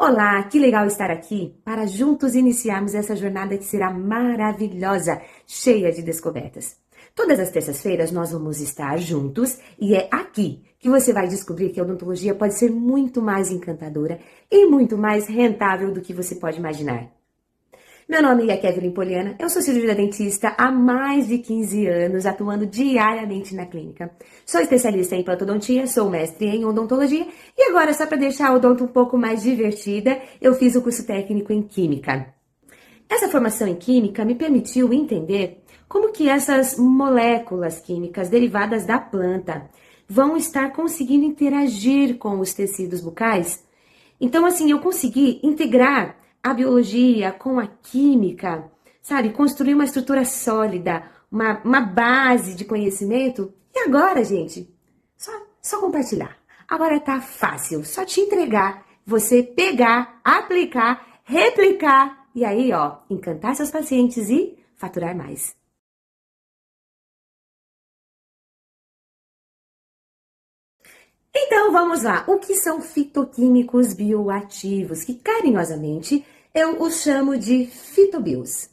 Olá, que legal estar aqui para juntos iniciarmos essa jornada que será maravilhosa, cheia de descobertas. Todas as terças-feiras nós vamos estar juntos e é aqui que você vai descobrir que a odontologia pode ser muito mais encantadora e muito mais rentável do que você pode imaginar. Meu nome é Kevin Poliana, eu sou cirurgiã dentista há mais de 15 anos, atuando diariamente na clínica. Sou especialista em implantodontia, sou mestre em odontologia e agora, só para deixar a odonto um pouco mais divertida, eu fiz o curso técnico em Química. Essa formação em Química me permitiu entender como que essas moléculas químicas derivadas da planta vão estar conseguindo interagir com os tecidos bucais. Então, assim, eu consegui integrar a biologia com a química, sabe? Construir uma estrutura sólida, uma base de conhecimento. E agora, gente, só compartilhar. Agora tá fácil, só te entregar, você pegar, aplicar, replicar e aí, ó, encantar seus pacientes e faturar mais. Então, vamos lá. O que são fitoquímicos bioativos? Que carinhosamente eu os chamo de fitobios.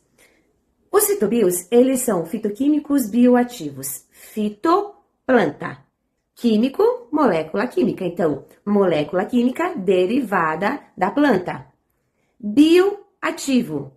Os fitobios, eles são fitoquímicos bioativos. Fito, planta. Químico, molécula química. Então, molécula química derivada da planta. Bioativo.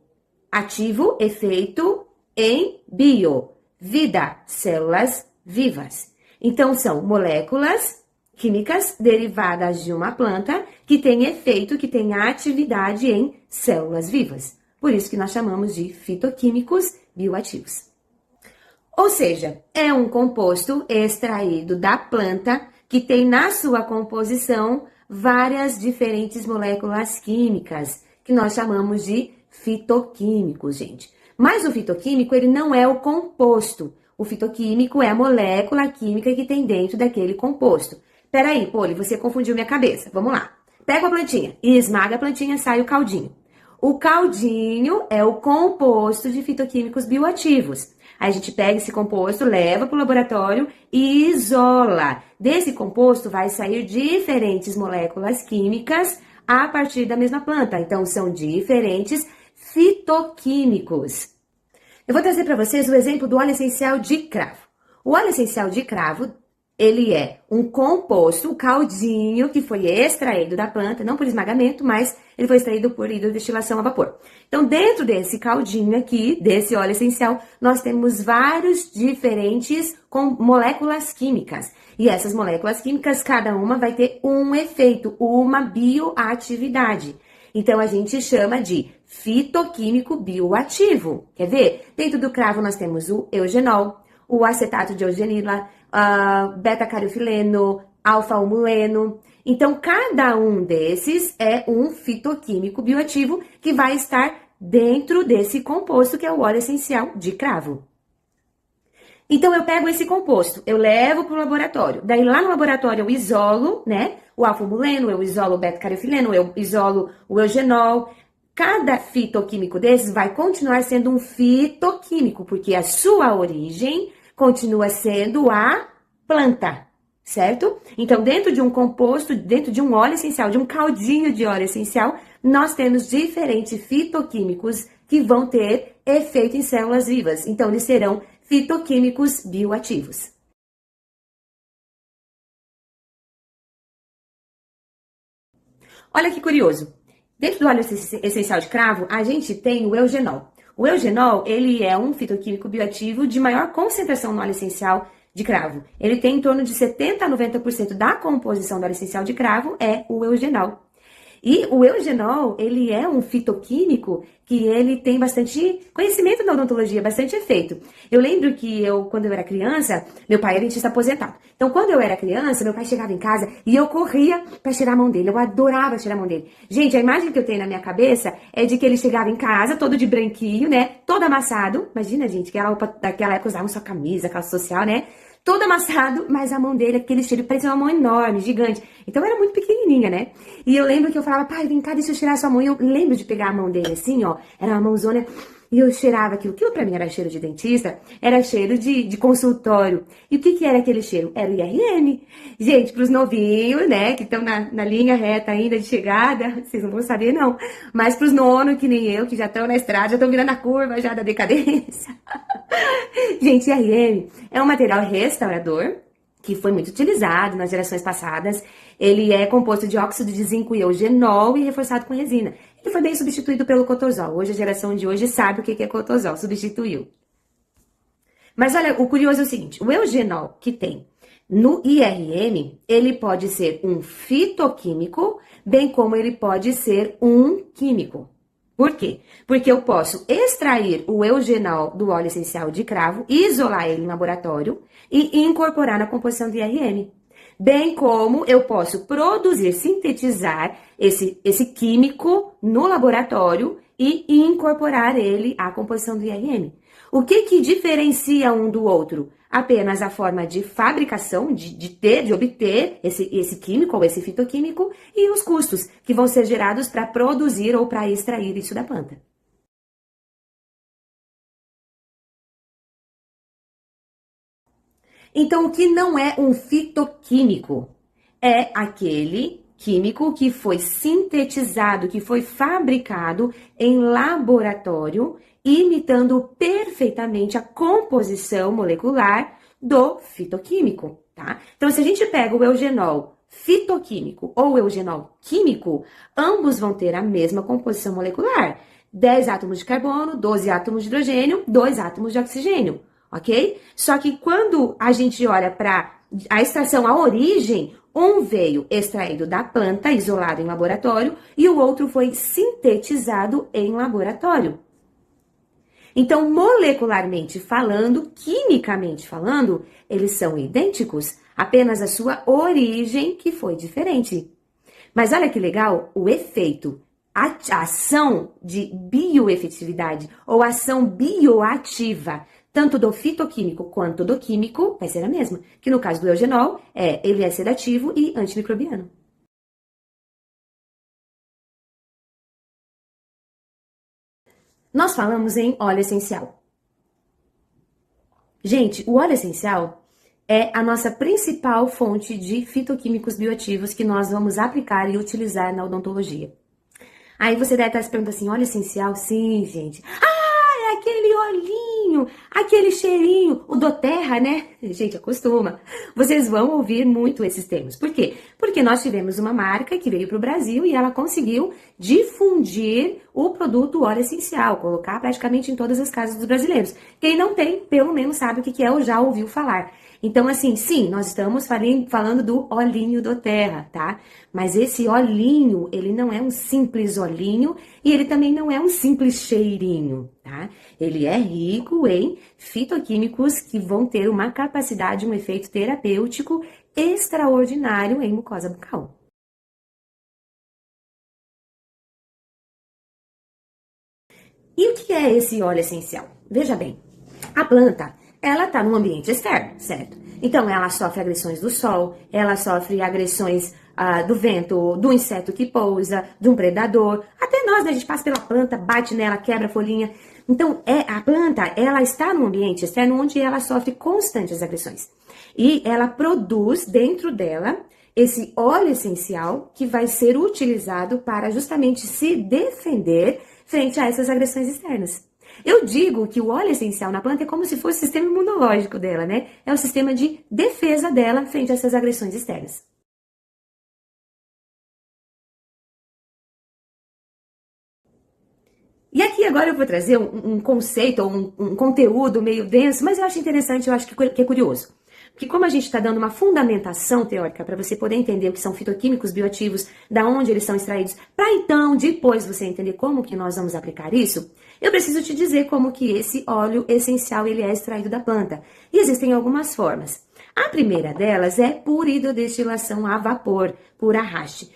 Ativo, efeito em bio. Vida, células vivas. Então, são moléculas químicas derivadas de uma planta que tem efeito, que tem atividade em células vivas. Por isso que nós chamamos de fitoquímicos bioativos. Ou seja, é um composto extraído da planta que tem na sua composição várias diferentes moléculas químicas, que nós chamamos de fitoquímicos, gente. Mas o fitoquímico, ele não é o composto. O fitoquímico é a molécula química que tem dentro daquele composto. Peraí, Poli, você confundiu minha cabeça. Vamos lá. Pega a plantinha e esmaga a plantinha, sai o caldinho. O caldinho é o composto de fitoquímicos bioativos. Aí a gente pega esse composto, leva para o laboratório e isola. Desse composto vai sair diferentes moléculas químicas a partir da mesma planta. Então, são diferentes fitoquímicos. Eu vou trazer para vocês o exemplo do óleo essencial de cravo. O óleo essencial de cravo, ele é um composto, um caldinho que foi extraído da planta, não por esmagamento, mas ele foi extraído por hidrodestilação a vapor. Então, dentro desse caldinho aqui, desse óleo essencial, nós temos vários diferentes moléculas químicas. E essas moléculas químicas, cada uma vai ter um efeito, uma bioatividade. Então, a gente chama de fitoquímico bioativo. Quer ver? Dentro do cravo, nós temos o eugenol, o acetato de eugenila, beta-cariofileno, alfa-humuleno. Então, cada um desses é um fitoquímico bioativo que vai estar dentro desse composto que é o óleo essencial de cravo. Então, eu pego esse composto, eu levo para o laboratório. Daí, lá no laboratório, eu isolo, né, o alfa-humuleno, eu isolo o beta-cariofileno, eu isolo o eugenol. Cada fitoquímico desses vai continuar sendo um fitoquímico, porque a sua origem continua sendo a planta, certo? Então, dentro de um composto, dentro de um óleo essencial, de um caldinho de óleo essencial, nós temos diferentes fitoquímicos que vão ter efeito em células vivas. Então, eles serão fitoquímicos bioativos. Olha que curioso. Dentro do óleo essencial de cravo, a gente tem o eugenol. O eugenol, ele é um fitoquímico bioativo de maior concentração no óleo essencial de cravo. Ele tem em torno de 70 a 90% da composição do óleo essencial de cravo é o eugenol. E o eugenol, ele é um fitoquímico que ele tem bastante conhecimento da odontologia, bastante efeito. Eu lembro que quando eu era criança, meu pai era dentista aposentado. Então, quando eu era criança, meu pai chegava em casa e eu corria para cheirar a mão dele. Eu adorava cheirar a mão dele. Gente, a imagem que eu tenho na minha cabeça é de que ele chegava em casa, todo de branquinho, né? Todo amassado. Imagina, gente, que daquela época usava só camisa, calça social, né? Todo amassado, mas a mão dele, aquele cheiro, parecia uma mão enorme, gigante. Então, eu era muito pequenininha, né? E eu lembro que eu falava, pai, vem cá, deixa eu cheirar a sua mão. E eu lembro de pegar a mão dele assim, ó. Era uma mãozona E eu cheirava aquilo. Aquilo pra mim era cheiro de dentista, era cheiro de consultório. E o que era aquele cheiro? Era o IRM. Gente, pros novinhos, né, que estão na linha reta ainda de chegada, vocês não vão saber não. Mas pros nonos, que nem eu, que já estão na estrada, já estão virando a curva já da decadência. Gente, IRM é um material restaurador que foi muito utilizado nas gerações passadas. Ele é composto de óxido de zinco e eugenol e reforçado com resina. Ele foi bem substituído pelo cotosol. Hoje, a geração de hoje sabe o que é cotosol, substituiu. Mas olha, o curioso é o seguinte, o eugenol que tem no IRM, ele pode ser um fitoquímico, bem como ele pode ser um químico. Por quê? Porque eu posso extrair o eugenol do óleo essencial de cravo, isolar ele em laboratório e incorporar na composição do IRM. Bem como eu posso produzir, sintetizar esse químico no laboratório e incorporar ele à composição do IRM. O que diferencia um do outro? Apenas a forma de fabricação, de obter esse químico ou esse fitoquímico e os custos que vão ser gerados para produzir ou para extrair isso da planta. Então, o que não é um fitoquímico? É aquele químico que foi sintetizado, que foi fabricado em laboratório, imitando perfeitamente a composição molecular do fitoquímico, tá? Então, se a gente pega o eugenol fitoquímico ou o eugenol químico, ambos vão ter a mesma composição molecular. 10 átomos de carbono, 12 átomos de hidrogênio, 2 átomos de oxigênio, ok? Só que quando a gente olha para a extração, a origem, um veio extraído da planta, isolado em laboratório, e o outro foi sintetizado em laboratório. Então, molecularmente falando, quimicamente falando, eles são idênticos, apenas a sua origem que foi diferente. Mas olha que legal, o efeito, a ação de bioefetividade ou ação bioativa, tanto do fitoquímico quanto do químico, vai ser a mesma. Que no caso do eugenol, ele é sedativo e antimicrobiano. Nós falamos em óleo essencial. Gente, o óleo essencial é a nossa principal fonte de fitoquímicos bioativos que nós vamos aplicar e utilizar na odontologia. Aí você deve estar se perguntando assim, óleo essencial? Sim, gente. Ah, é aquele olhinho, aquele cheirinho, o doTERRA, né? Gente, acostuma. Vocês vão ouvir muito esses termos. Por quê? Porque nós tivemos uma marca que veio para o Brasil e ela conseguiu difundir o produto óleo essencial, colocar praticamente em todas as casas dos brasileiros. Quem não tem, pelo menos sabe o que é ou já ouviu falar. Então, assim, sim, nós estamos falando do olhinho doTERRA, tá? Mas esse olhinho, ele não é um simples olhinho e ele também não é um simples cheirinho, tá? Ele é rico em fitoquímicos que vão ter uma capacidade, um efeito terapêutico extraordinário em mucosa bucal. E o que é esse óleo essencial? Veja bem, a planta, ela está num ambiente externo, certo? Então, ela sofre agressões do sol, ela sofre agressões do vento, do inseto que pousa, de um predador. Até nós, né? A gente passa pela planta, bate nela, quebra a folhinha. Então, a planta, ela está num ambiente externo onde ela sofre constantes agressões. E ela produz dentro dela esse óleo essencial que vai ser utilizado para justamente se defender frente a essas agressões externas. Eu digo que o óleo essencial na planta é como se fosse o sistema imunológico dela, né? É o sistema de defesa dela frente a essas agressões externas. E aqui agora eu vou trazer um conceito ou um conteúdo meio denso, mas eu acho interessante, eu acho que é curioso. Porque como a gente está dando uma fundamentação teórica para você poder entender o que são fitoquímicos bioativos, da onde eles são extraídos, para então depois você entender como que nós vamos aplicar isso, eu preciso te dizer como que esse óleo essencial ele é extraído da planta. E existem algumas formas. A primeira delas é por hidrodestilação a vapor, por arraste.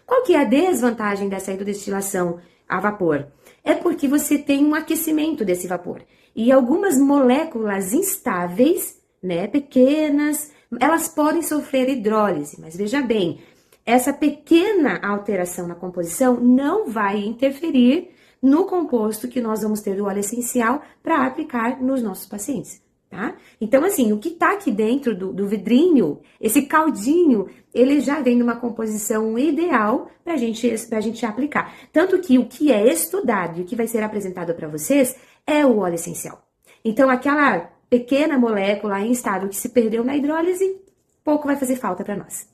Qual que é a desvantagem dessa hidrodestilação a vapor? É porque você tem um aquecimento desse vapor. E algumas moléculas instáveis, né, pequenas, elas podem sofrer hidrólise. Mas veja bem, essa pequena alteração na composição não vai interferir no composto que nós vamos ter do óleo essencial para aplicar nos nossos pacientes. Tá? Então, assim, o que tá aqui dentro do vidrinho, esse caldinho, ele já vem numa composição ideal pra gente aplicar. Tanto que o que é estudado e o que vai ser apresentado para vocês é o óleo essencial. Então, aquela pequena molécula instável que se perdeu na hidrólise, pouco vai fazer falta para nós.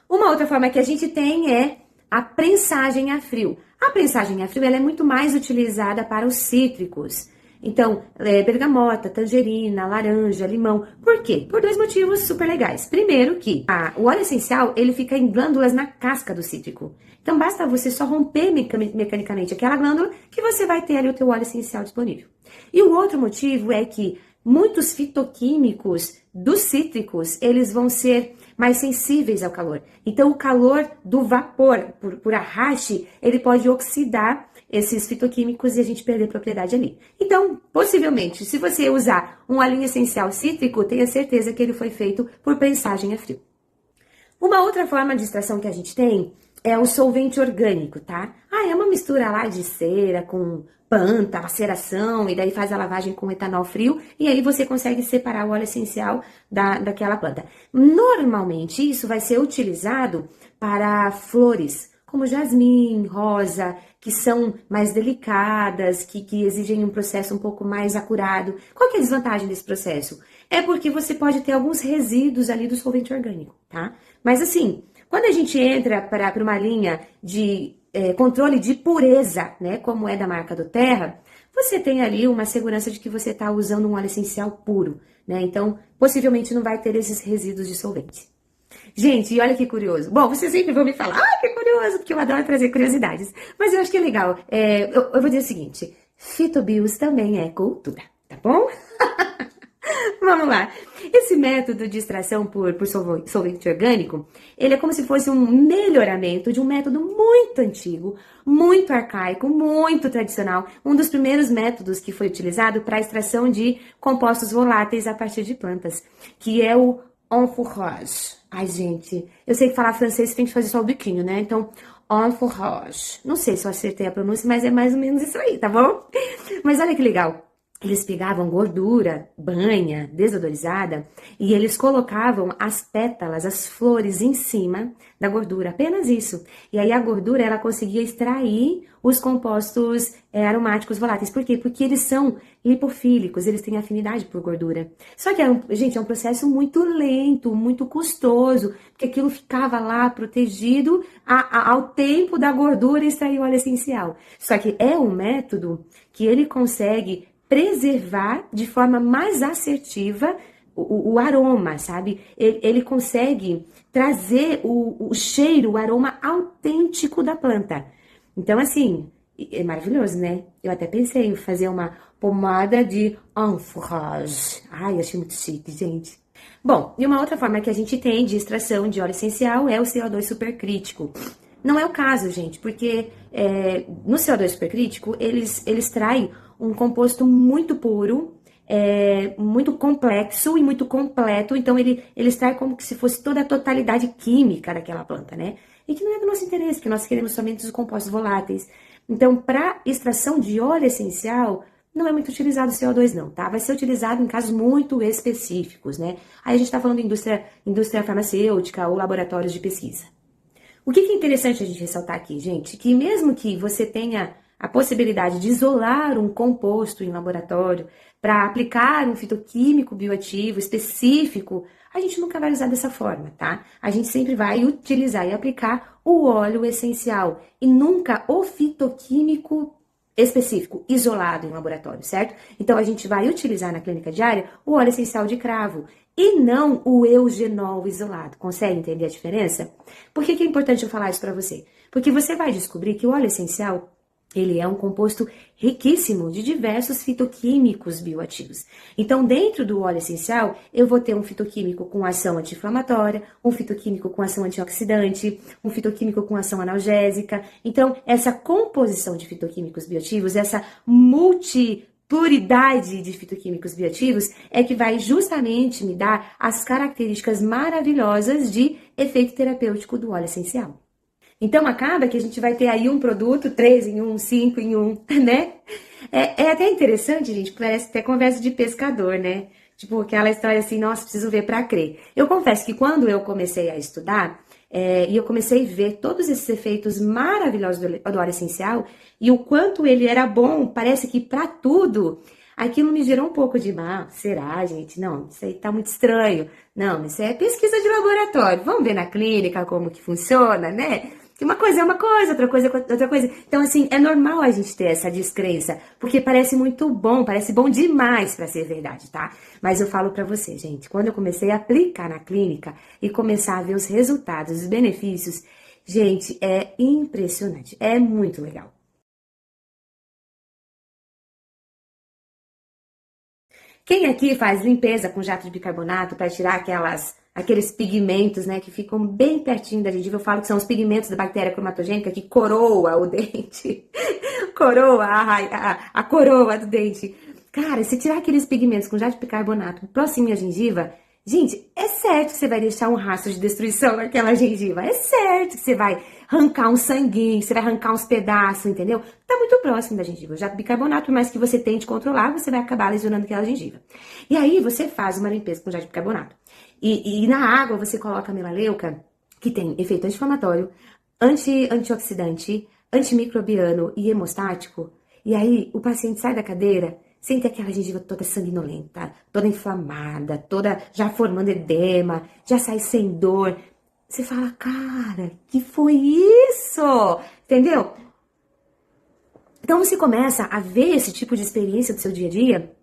Uma outra forma que a gente tem é a prensagem a frio. A prensagem a frio ela é muito mais utilizada para os cítricos. Então, bergamota, tangerina, laranja, limão. Por quê? Por dois motivos super legais. Primeiro que o óleo essencial, ele fica em glândulas na casca do cítrico. Então, basta você só romper mecanicamente aquela glândula que você vai ter ali o teu óleo essencial disponível. E o outro motivo é que muitos fitoquímicos dos cítricos, eles vão ser mais sensíveis ao calor. Então, o calor do vapor, por arraste, ele pode oxidar esses fitoquímicos e a gente perder propriedade ali. Então, possivelmente, se você usar um óleo essencial cítrico, tenha certeza que ele foi feito por prensagem a frio. Uma outra forma de extração que a gente tem é o solvente orgânico, tá? É uma mistura lá de cera com panta, maceração, e daí faz a lavagem com etanol frio, e aí você consegue separar o óleo essencial daquela planta. Normalmente, isso vai ser utilizado para flores, como jasmim, rosa, que são mais delicadas, que exigem um processo um pouco mais acurado. Qual que é a desvantagem desse processo? É porque você pode ter alguns resíduos ali do solvente orgânico, tá? Mas assim, quando a gente entra para uma linha de controle de pureza, né, como é da marca do Terra, você tem ali uma segurança de que você está usando um óleo essencial puro, né? Então, possivelmente não vai ter esses resíduos de solvente. Gente, e olha que curioso. Bom, vocês sempre vão me falar, que curioso, porque eu adoro trazer curiosidades. Mas eu acho que é legal. Eu vou dizer o seguinte, fitobios também é cultura, tá bom? Vamos lá. Esse método de extração por solvente orgânico, ele é como se fosse um melhoramento de um método muito antigo, muito arcaico, muito tradicional. Um dos primeiros métodos que foi utilizado para a extração de compostos voláteis a partir de plantas, que é o enfourrage. Ai, gente, eu sei que falar francês tem que fazer só o biquinho, né? Então, enfourrage. Não sei se eu acertei a pronúncia, mas é mais ou menos isso aí, tá bom? Mas olha que legal. Eles pegavam gordura, banha, desodorizada, e eles colocavam as pétalas, as flores em cima da gordura, apenas isso. E aí a gordura, ela conseguia extrair os compostos aromáticos voláteis. Por quê? Porque eles são lipofílicos, eles têm afinidade por gordura. Só que, gente, é um processo muito lento, muito custoso, porque aquilo ficava lá protegido ao tempo da gordura extrair o óleo essencial. Só que é um método que ele consegue preservar de forma mais assertiva o aroma, sabe? Ele consegue trazer o cheiro, o aroma autêntico da planta. Então, assim, é maravilhoso, né? Eu até pensei em fazer uma pomada de enfourrage. Ai, achei muito chique, gente. Bom, e uma outra forma que a gente tem de extração de óleo essencial é o CO2 supercrítico. Não é o caso, gente, porque no CO2 supercrítico, eles traem um composto muito puro, muito complexo e muito completo. Então, ele extrai como se fosse toda a totalidade química daquela planta, né? E que não é do nosso interesse, que nós queremos somente os compostos voláteis. Então, para extração de óleo essencial, não é muito utilizado o CO2 não, tá? Vai ser utilizado em casos muito específicos, né? Aí a gente tá falando de indústria farmacêutica ou laboratórios de pesquisa. O que é interessante a gente ressaltar aqui, gente? Que mesmo que você tenha a possibilidade de isolar um composto em laboratório para aplicar um fitoquímico bioativo específico, a gente nunca vai usar dessa forma, tá? A gente sempre vai utilizar e aplicar o óleo essencial e nunca o fitoquímico específico, isolado em laboratório, certo? Então, a gente vai utilizar na clínica diária o óleo essencial de cravo e não o eugenol isolado. Consegue entender a diferença? Por que é importante eu falar isso para você? Porque você vai descobrir que o óleo essencial, ele é um composto riquíssimo de diversos fitoquímicos bioativos. Então, dentro do óleo essencial, eu vou ter um fitoquímico com ação anti-inflamatória, um fitoquímico com ação antioxidante, um fitoquímico com ação analgésica. Então, essa composição de fitoquímicos bioativos, essa multipluralidade de fitoquímicos bioativos é que vai justamente me dar as características maravilhosas de efeito terapêutico do óleo essencial. Então acaba que a gente vai ter aí um produto, 3 em um, 5 em um, né? É até interessante, gente, parece até conversa de pescador, né? Tipo, aquela história assim, nossa, preciso ver pra crer. Eu confesso que quando eu comecei a estudar, e eu comecei a ver todos esses efeitos maravilhosos do óleo essencial, e o quanto ele era bom, parece que pra tudo, aquilo me gerou um pouco de, será, gente? Não, isso aí tá muito estranho. Não, isso é pesquisa de laboratório. Vamos ver na clínica como que funciona, né? Que uma coisa é uma coisa, outra coisa é outra coisa. Então, assim, é normal a gente ter essa descrença, porque parece muito bom, parece bom demais pra ser verdade, tá? Mas eu falo pra você, gente, quando eu comecei a aplicar na clínica e começar a ver os resultados, os benefícios, gente, é impressionante, é muito legal. Quem aqui faz limpeza com jato de bicarbonato para tirar aqueles pigmentos, né, que ficam bem pertinho da gengiva? Eu falo que são os pigmentos da bactéria cromatogênica que coroa o dente, coroa a coroa do dente. Cara, se tirar aqueles pigmentos com jato de bicarbonato próximo à gengiva, gente, é certo que você vai deixar um rastro de destruição naquela gengiva. É certo que você vai arrancar um sanguinho, você vai arrancar uns pedaços, entendeu? Tá muito próximo da gengiva. O jato de bicarbonato, por mais que você tente controlar, você vai acabar lesionando aquela gengiva. E aí você faz uma limpeza com jato de bicarbonato. E na água você coloca a melaleuca, que tem efeito anti-inflamatório, antioxidante, antimicrobiano e hemostático. E aí o paciente sai da cadeira sem ter aquela gengiva toda sanguinolenta, toda inflamada, toda já formando edema, já sai sem dor. Você fala, cara, que foi isso? Entendeu? Então você começa a ver esse tipo de experiência do seu dia a dia.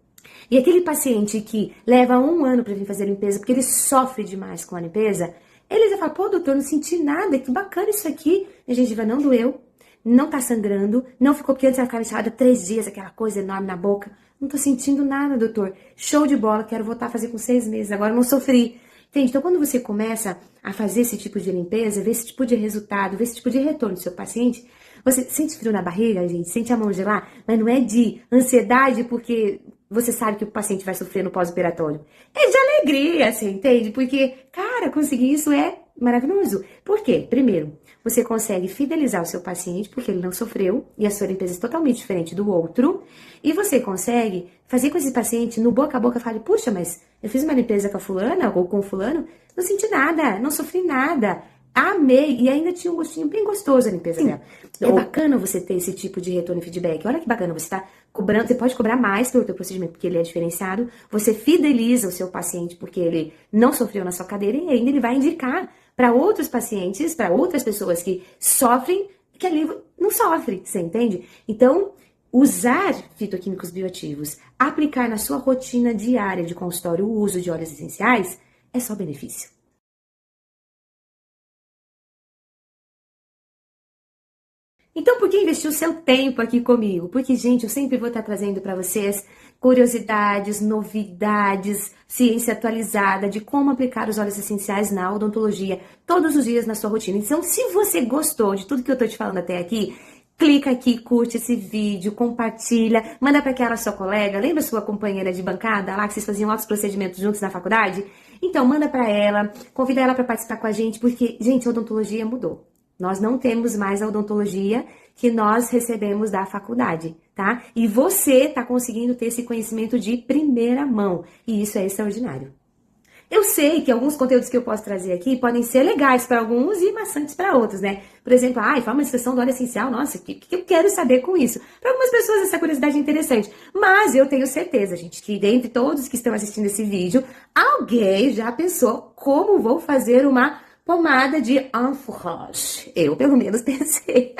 E aquele paciente que leva 1 ano para vir fazer a limpeza, porque ele sofre demais com a limpeza, ele já fala, pô, doutor, não senti nada, que bacana isso aqui. Minha gengiva não doeu, não tá sangrando, não ficou, porque antes ela ficava inchada 3 dias, aquela coisa enorme na boca. Não tô sentindo nada, doutor. Show de bola, quero voltar a fazer com 6 meses, agora não sofri. Entende? Então, quando você começa a fazer esse tipo de limpeza, ver esse tipo de resultado, ver esse tipo de retorno do seu paciente, você sente frio na barriga, gente, sente a mão gelar, mas não é de ansiedade porque você sabe que o paciente vai sofrer no pós-operatório. É de alegria, você entende? Porque, cara, conseguir isso é maravilhoso. Por quê? Primeiro, você consegue fidelizar o seu paciente porque ele não sofreu e a sua limpeza é totalmente diferente do outro. E você consegue fazer com esse paciente no boca a boca, fale, puxa, mas eu fiz uma limpeza com a fulana ou com o fulano, não senti nada, não sofri nada. Amei, e ainda tinha um gostinho bem gostoso a limpeza dela. É bacana você ter esse tipo de retorno e feedback. Olha que bacana, você está cobrando, você pode cobrar mais pelo teu procedimento porque ele é diferenciado, você fideliza o seu paciente porque ele não sofreu na sua cadeira e ainda ele vai indicar para outros pacientes, para outras pessoas que sofrem, que ali não sofre, você entende? Então, usar fitoquímicos bioativos, aplicar na sua rotina diária de consultório o uso de óleos essenciais, é só benefício. Então, por que investir o seu tempo aqui comigo? Porque, gente, eu sempre vou estar trazendo para vocês curiosidades, novidades, ciência atualizada de como aplicar os óleos essenciais na odontologia todos os dias na sua rotina. Então, se você gostou de tudo que eu estou te falando até aqui, clica aqui, curte esse vídeo, compartilha, manda para aquela sua colega, lembra sua companheira de bancada lá que vocês faziam outros procedimentos juntos na faculdade? Então, manda para ela, convida ela para participar com a gente, porque, gente, a odontologia mudou. Nós não temos mais a odontologia que nós recebemos da faculdade, tá? E você tá conseguindo ter esse conhecimento de primeira mão, e isso é extraordinário. Eu sei que alguns conteúdos que eu posso trazer aqui podem ser legais para alguns e maçantes para outros, né? Por exemplo, fala uma inscrição do óleo essencial, nossa, o que eu quero saber com isso? Para algumas pessoas essa curiosidade é interessante, mas eu tenho certeza, gente, que dentre todos que estão assistindo esse vídeo, alguém já pensou como vou fazer uma pomada de enfourage. Eu, pelo menos, pensei.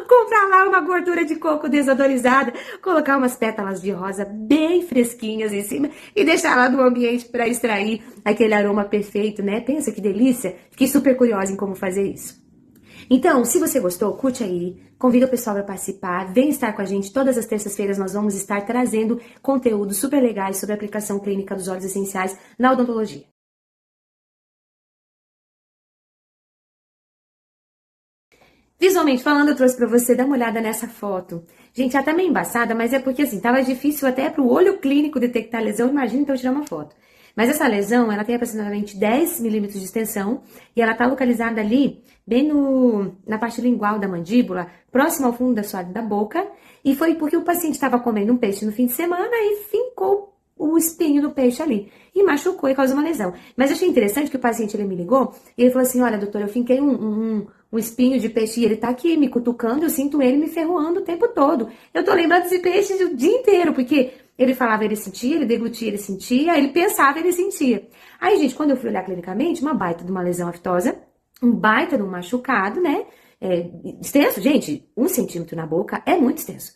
Comprar lá uma gordura de coco desodorizada, colocar umas pétalas de rosa bem fresquinhas em cima e deixar lá no ambiente para extrair aquele aroma perfeito, né? Pensa que delícia. Fiquei super curiosa em como fazer isso. Então, se você gostou, curte aí, convida o pessoal para participar, vem estar com a gente. Todas as terças-feiras nós vamos estar trazendo conteúdos super legais sobre a aplicação clínica dos óleos essenciais na odontologia. Visualmente falando, eu trouxe pra você dar uma olhada nessa foto. Gente, ela tá meio embaçada, mas é porque assim, tava difícil até pro olho clínico detectar a lesão. Imagina então tirar uma foto. Mas essa lesão, ela tem aproximadamente 10 milímetros de extensão e ela está localizada ali, bem na parte lingual da mandíbula, próximo ao fundo da boca, e foi porque o paciente estava comendo um peixe no fim de semana e fincou o espinho do peixe ali e machucou e causou uma lesão. Mas eu achei interessante que o paciente, ele me ligou e ele falou assim, olha, doutor, eu finquei um espinho de peixe e ele tá aqui me cutucando, eu sinto ele me ferroando o tempo todo. Eu tô lembrando desse peixe o dia inteiro, porque ele falava, ele sentia, ele deglutia, ele sentia, ele pensava, ele sentia. Aí, gente, quando eu fui olhar clinicamente, uma baita de uma lesão aftosa, um baita de um machucado, né? Extenso, gente, 1 centímetro na boca é muito extenso.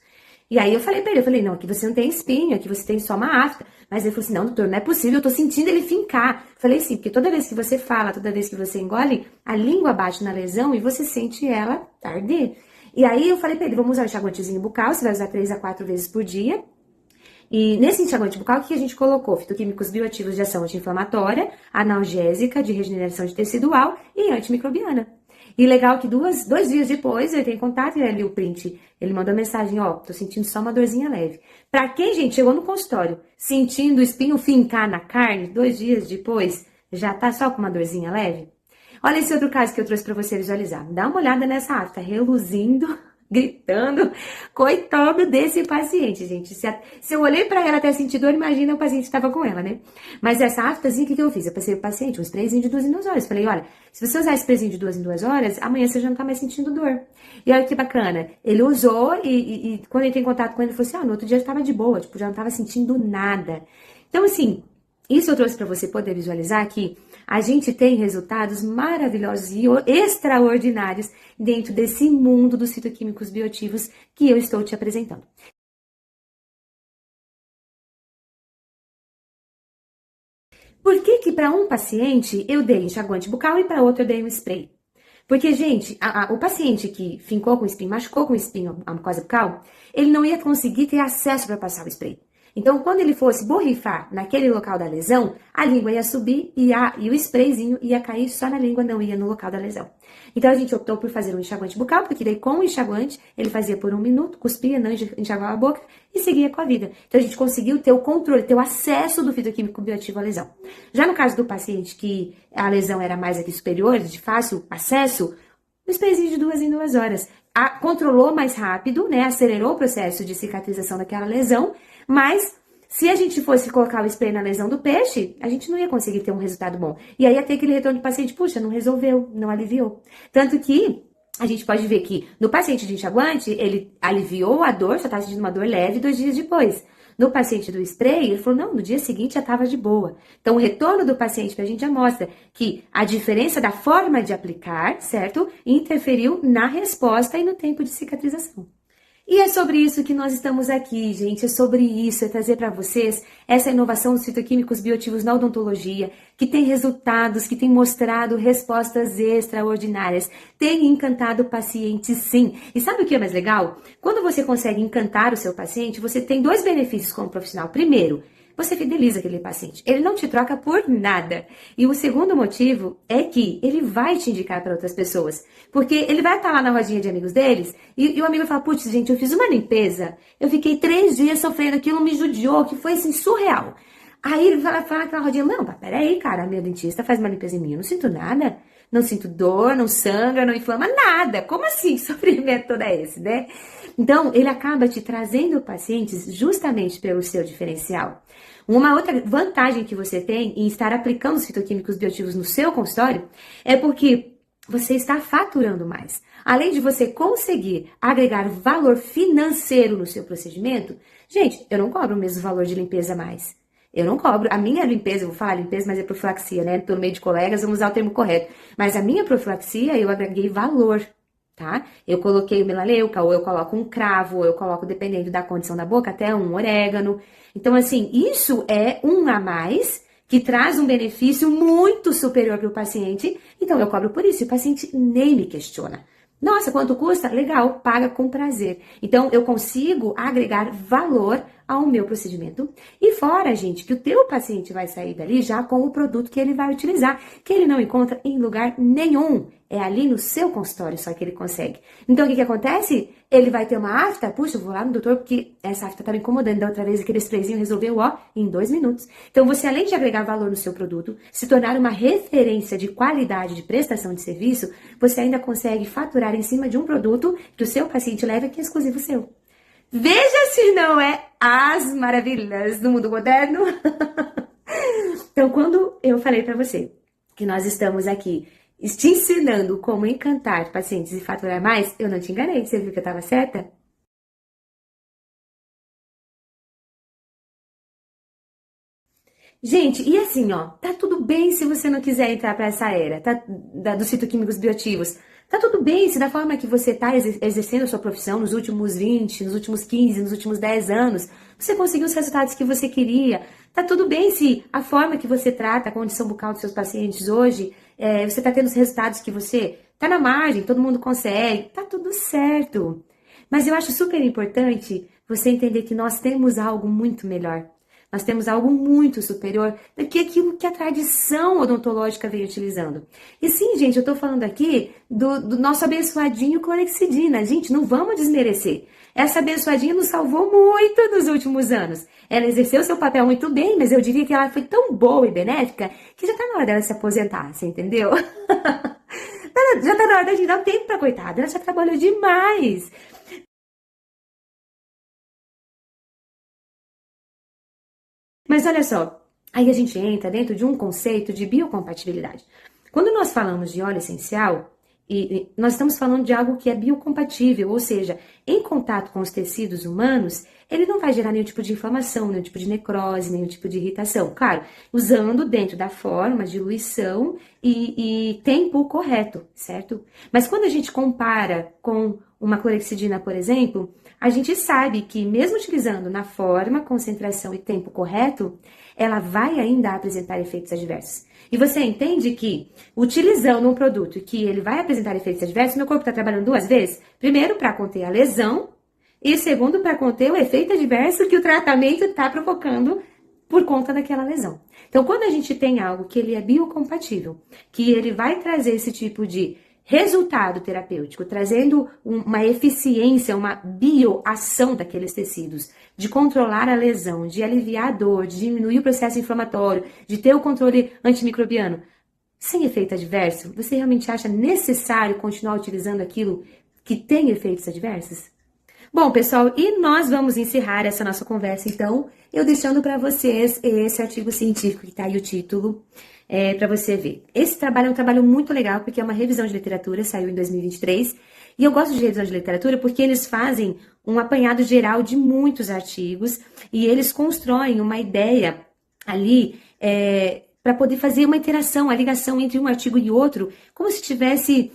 E aí eu falei pra ele, eu falei, não, aqui você não tem espinho, aqui você tem só uma afta. Mas ele falou assim, não, doutor, não é possível, eu tô sentindo ele fincar. Falei, sim, porque toda vez que você fala, toda vez que você engole, a língua bate na lesão e você sente ela arder. E aí eu falei pra ele, vamos usar o enxaguantezinho bucal, você vai usar 3 a 4 vezes por dia. E nesse enxaguante bucal, o que a gente colocou? Fitoquímicos bioativos de ação anti-inflamatória, analgésica, de regeneração de tecidual e antimicrobiana. E legal que 2 dias depois, eu entrei em contato e ali o print, ele mandou mensagem, ó, tô sentindo só uma dorzinha leve. Pra quem, gente, chegou no consultório sentindo o espinho fincar na carne, 2 dias depois, já tá só com uma dorzinha leve? Olha esse outro caso que eu trouxe pra você visualizar. Dá uma olhada nessa afta, reluzindo, gritando. Coitado desse paciente, gente. Se eu olhei pra ela até sentir dor, imagina o paciente estava com ela, né? Mas essa aftazinha, o que eu fiz? Eu passei pro paciente um sprayzinho de 2 em 2 horas. Falei, olha, se você usar esse sprayzinho de 2 em 2 horas, amanhã você já não tá mais sentindo dor. E olha que bacana. Ele usou e quando eu entrei em contato com ele, ele falou assim, no outro dia já tava de boa, tipo, já não tava sentindo nada. Então, assim, isso eu trouxe para você poder visualizar que a gente tem resultados maravilhosos e extraordinários dentro desse mundo dos fitoquímicos bioativos que eu estou te apresentando. Por que que para um paciente eu dei enxaguante bucal e para outro eu dei um spray? Porque, gente, o paciente que fincou com espinho, machucou com espinho a mucosa bucal, ele não ia conseguir ter acesso para passar o spray. Então, quando ele fosse borrifar naquele local da lesão, a língua ia subir e o sprayzinho ia cair só na língua, não ia no local da lesão. Então, a gente optou por fazer um enxaguante bucal, porque daí com o enxaguante, ele fazia por 1 minuto, cuspia, não enxaguava a boca e seguia com a vida. Então, a gente conseguiu ter o controle, ter o acesso do fitoquímico bioativo à lesão. Já no caso do paciente que a lesão era mais aqui superior, de fácil acesso, um sprayzinho de 2 em 2 horas. Controlou mais rápido, né? Acelerou o processo de cicatrização daquela lesão, mas se a gente fosse colocar o spray na lesão do peixe, a gente não ia conseguir ter um resultado bom. E aí ia ter aquele retorno do paciente, puxa, não resolveu, não aliviou. Tanto que a gente pode ver que no paciente de enxaguante, ele aliviou a dor, só estava sentindo uma dor leve 2 dias depois. No paciente do spray, ele falou, não, no dia seguinte já estava de boa. Então, o retorno do paciente pra gente já mostra que a diferença da forma de aplicar, certo? Interferiu na resposta e no tempo de cicatrização. E é sobre isso que nós estamos aqui, gente. É sobre isso, é trazer para vocês essa inovação dos fitoquímicos bioativos na odontologia, que tem resultados, que tem mostrado respostas extraordinárias, tem encantado o paciente, sim. E sabe o que é mais legal? Quando você consegue encantar o seu paciente, você tem 2 benefícios como profissional. Primeiro, você fideliza aquele paciente. Ele não te troca por nada. E o segundo motivo é que ele vai te indicar para outras pessoas. Porque ele vai estar lá na rodinha de amigos deles e o amigo fala, putz, gente, eu fiz uma limpeza, eu fiquei 3 dias sofrendo aquilo, me judiou, que foi assim, surreal. Aí ele fala naquela rodinha, não, peraí, cara, meu dentista faz uma limpeza em mim, eu não sinto nada. Não sinto dor, não sangra, não inflama, nada. Como assim? Que sofrimento todo é esse, né? Então, ele acaba te trazendo pacientes justamente pelo seu diferencial. Uma outra vantagem que você tem em estar aplicando os fitoquímicos bioativos no seu consultório é porque você está faturando mais. Além de você conseguir agregar valor financeiro no seu procedimento, gente, eu não cobro o mesmo valor de limpeza mais. Eu não cobro. A minha limpeza, eu vou falar limpeza, mas é profilaxia, né? Tô no meio de colegas, vamos usar o termo correto. Mas a minha profilaxia, eu agreguei valor, tá? Eu coloquei o melaleuca, ou eu coloco um cravo, ou eu coloco, dependendo da condição da boca, até um orégano. Então, assim, isso é um a mais que traz um benefício muito superior para o paciente. Então, eu cobro por isso. E o paciente nem me questiona. Nossa, quanto custa? Legal, paga com prazer. Então, eu consigo agregar valor ao meu procedimento. E fora, gente, que o teu paciente vai sair dali já com o produto que ele vai utilizar, que ele não encontra em lugar nenhum. É ali no seu consultório só que ele consegue. Então, o que acontece? Ele vai ter uma afta, puxa, eu vou lá no doutor porque essa afta tá me incomodando. Da outra vez, aquele sprayzinho resolveu, ó, em 2 minutos. Então, você, além de agregar valor no seu produto, se tornar uma referência de qualidade de prestação de serviço, você ainda consegue faturar em cima de um produto que o seu paciente leva que é exclusivo seu. Veja se não é as maravilhas do mundo moderno. Então, quando eu falei para você que nós estamos aqui te ensinando como encantar pacientes e faturar mais, eu não te enganei, você viu que eu estava certa? Gente, e assim, ó, tá tudo bem se você não quiser entrar para essa era, tá, dos fitoquímicos bioativos. Tá tudo bem se da forma que você tá exercendo a sua profissão nos últimos 20, nos últimos 15, nos últimos 10 anos, você conseguiu os resultados que você queria. Tá tudo bem se a forma que você trata a condição bucal dos seus pacientes hoje, você tá tendo os resultados que você tá na margem, todo mundo consegue, tá tudo certo. Mas eu acho super importante você entender que nós temos algo muito melhor. Nós temos algo muito superior do que aquilo que a tradição odontológica vem utilizando. E sim, gente, eu estou falando aqui do nosso abençoadinho clorexidina. Gente, não vamos desmerecer. Essa abençoadinha nos salvou muito nos últimos anos. Ela exerceu seu papel muito bem, mas eu diria que ela foi tão boa e benéfica que já está na hora dela se aposentar, você entendeu? Já está na hora da gente dar um tempo para coitada. Ela já trabalhou demais. Mas olha só, aí a gente entra dentro de um conceito de biocompatibilidade. Quando nós falamos de óleo essencial, nós estamos falando de algo que é biocompatível, ou seja, em contato com os tecidos humanos, ele não vai gerar nenhum tipo de inflamação, nenhum tipo de necrose, nenhum tipo de irritação. Claro, usando dentro da forma, diluição e tempo correto, certo? Mas quando a gente compara com uma clorexidina, por exemplo, a gente sabe que mesmo utilizando na forma, concentração e tempo correto, ela vai ainda apresentar efeitos adversos. E você entende que, utilizando um produto que ele vai apresentar efeitos adversos, meu corpo está trabalhando 2 vezes? Primeiro, para conter a lesão, e segundo, para conter o efeito adverso que o tratamento está provocando por conta daquela lesão. Então, quando a gente tem algo que ele é biocompatível, que ele vai trazer esse tipo de resultado terapêutico, trazendo uma eficiência, uma bioação daqueles tecidos, de controlar a lesão, de aliviar a dor, de diminuir o processo inflamatório, de ter o controle antimicrobiano, sem efeito adverso, você realmente acha necessário continuar utilizando aquilo que tem efeitos adversos? Bom, pessoal, e nós vamos encerrar essa nossa conversa, então, eu deixando para vocês esse artigo científico que está aí o título, para você ver. Esse trabalho é um trabalho muito legal, porque é uma revisão de literatura, saiu em 2023, e eu gosto de revisão de literatura porque eles fazem um apanhado geral de muitos artigos, e eles constroem uma ideia ali, para poder fazer uma interação, a ligação entre um artigo e outro, como se estivesse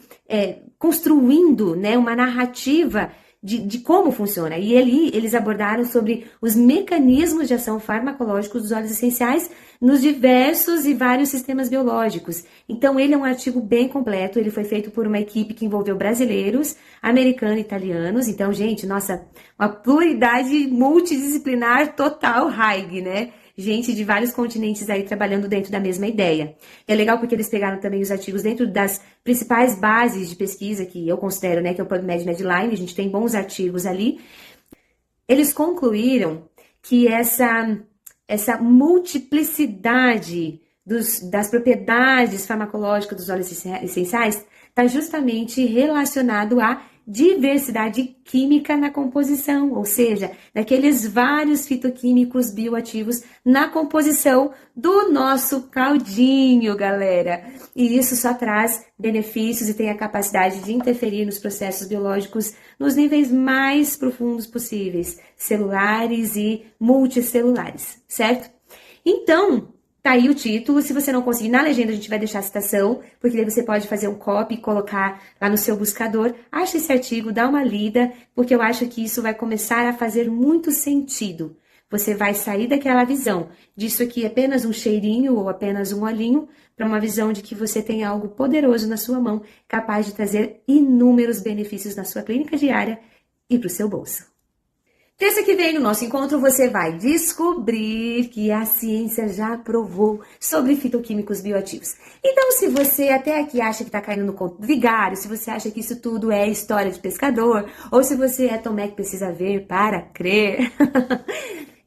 construindo, né, uma narrativa de como funciona. E ali eles abordaram sobre os mecanismos de ação farmacológicos dos óleos essenciais nos diversos e vários sistemas biológicos. Então, ele é um artigo bem completo, ele foi feito por uma equipe que envolveu brasileiros, americanos e italianos. Então, gente, nossa, uma pluralidade multidisciplinar total, Haig, né? Gente de vários continentes aí trabalhando dentro da mesma ideia. É legal porque eles pegaram também os artigos dentro das principais bases de pesquisa que eu considero, né, que é o PubMed Medline, a gente tem bons artigos ali. Eles concluíram que essa multiplicidade das propriedades farmacológicas dos óleos essenciais está justamente relacionado à diversidade química na composição, ou seja, daqueles vários fitoquímicos bioativos na composição do nosso caldinho, galera. E isso só traz benefícios e tem a capacidade de interferir nos processos biológicos nos níveis mais profundos possíveis, celulares e multicelulares, certo? Então, tá aí o título. Se você não conseguir, na legenda a gente vai deixar a citação, porque daí você pode fazer um copy e colocar lá no seu buscador. Acha esse artigo, dá uma lida, porque eu acho que isso vai começar a fazer muito sentido. Você vai sair daquela visão disso aqui é apenas um cheirinho ou apenas um olhinho, para uma visão de que você tem algo poderoso na sua mão, capaz de trazer inúmeros benefícios na sua clínica diária e para o seu bolso. Terça que vem, no nosso encontro, você vai descobrir que a ciência já provou sobre fitoquímicos bioativos. Então, se você até aqui acha que está caindo no conto do vigário, se você acha que isso tudo é história de pescador, ou se você é Tomé que precisa ver para crer,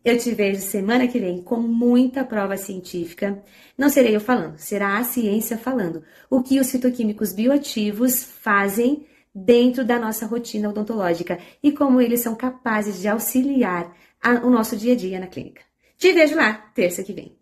eu te vejo semana que vem com muita prova científica. Não serei eu falando, será a ciência falando. O que os fitoquímicos bioativos fazem dentro da nossa rotina odontológica e como eles são capazes de auxiliar o nosso dia a dia na clínica. Te vejo lá, terça que vem.